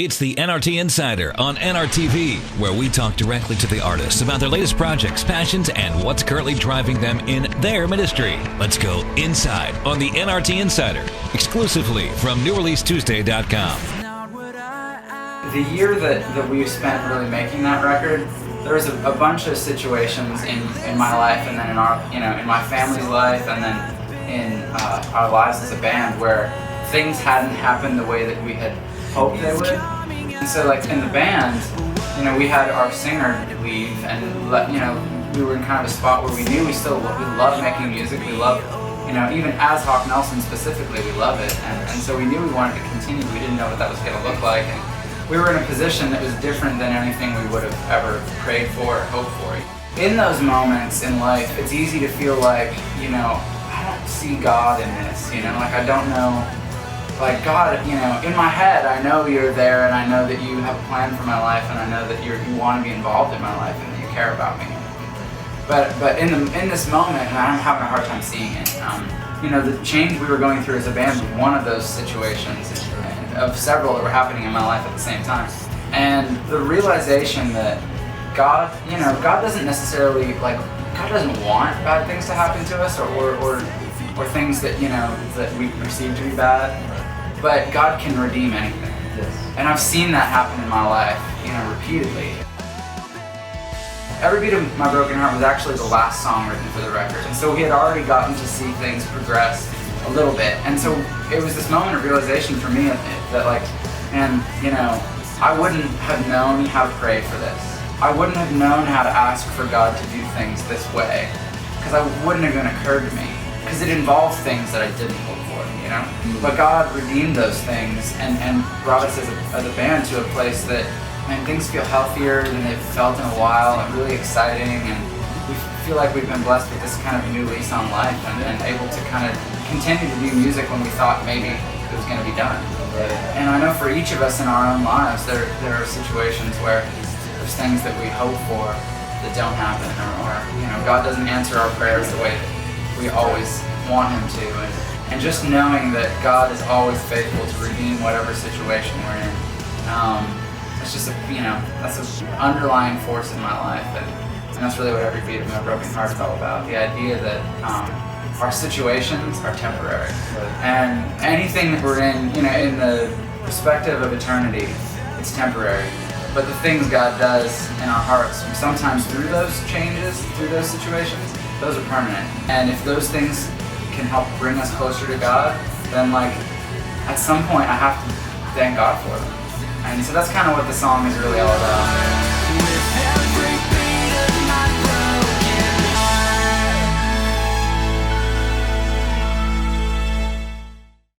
It's the NRT Insider on NRTV, where we talk directly to the artists about their latest projects, passions, and what's currently driving them in their ministry. Let's go inside on the NRT Insider, exclusively from NewReleaseTuesday.com. The year that we spent really making that record, there was a bunch of situations in my life, and then in my family's life, and then in our lives as a band, where things hadn't happened the way that we had hoped they would. And so, like, in the band, we had our singer leave, and we were in kind of a spot where we knew we love making music. We love, even as Hawk Nelson specifically, we love it, and so we knew we wanted to continue. We didn't know what that was going to look like, and we were in a position that was different than anything we would have ever prayed for or hoped for. In those moments in life, it's easy to feel like, I don't see God in this, like I don't know. Like, God, in my head, I know you're there, and I know that you have a plan for my life, and I know that you want to be involved in my life, and that you care about me. But in this moment, I'm having a hard time seeing it. The change we were going through as a band was one of those situations, of several that were happening in my life at the same time. And the realization that God, God doesn't necessarily, God doesn't want bad things to happen to us, or things that, that we perceive to be bad. But God can redeem anything. Yes. And I've seen that happen in my life, repeatedly. Every Beat of My Broken Heart was actually the last song written for the record. And so we had already gotten to see things progress a little bit. And so it was this moment of realization for me that I wouldn't have known how to pray for this. I wouldn't have known how to ask for God to do things this way, because it wouldn't have even occurred to me, because it involved things that I didn't hope for. But God redeemed those things and brought us as a band to a place that, things feel healthier than they've felt in a while, and really exciting, and we feel like we've been blessed with this kind of new lease on life, and able to kind of continue to do music when we thought maybe it was going to be done. And I know for each of us in our own lives, there are situations where there's things that we hope for that don't happen, or God doesn't answer our prayers the way that we always want Him to. And just knowing that God is always faithful to redeem whatever situation we're in, it's just that's an underlying force in my life, and that's really what Every Beat of My Broken Heart is all about. The idea that our situations are temporary, and anything that we're in the perspective of eternity, it's temporary. But the things God does in our hearts, sometimes through those changes, through those situations, those are permanent. And if those things can help bring us closer to God, then at some point I have to thank God for them. And so that's kind of what the song is really all about.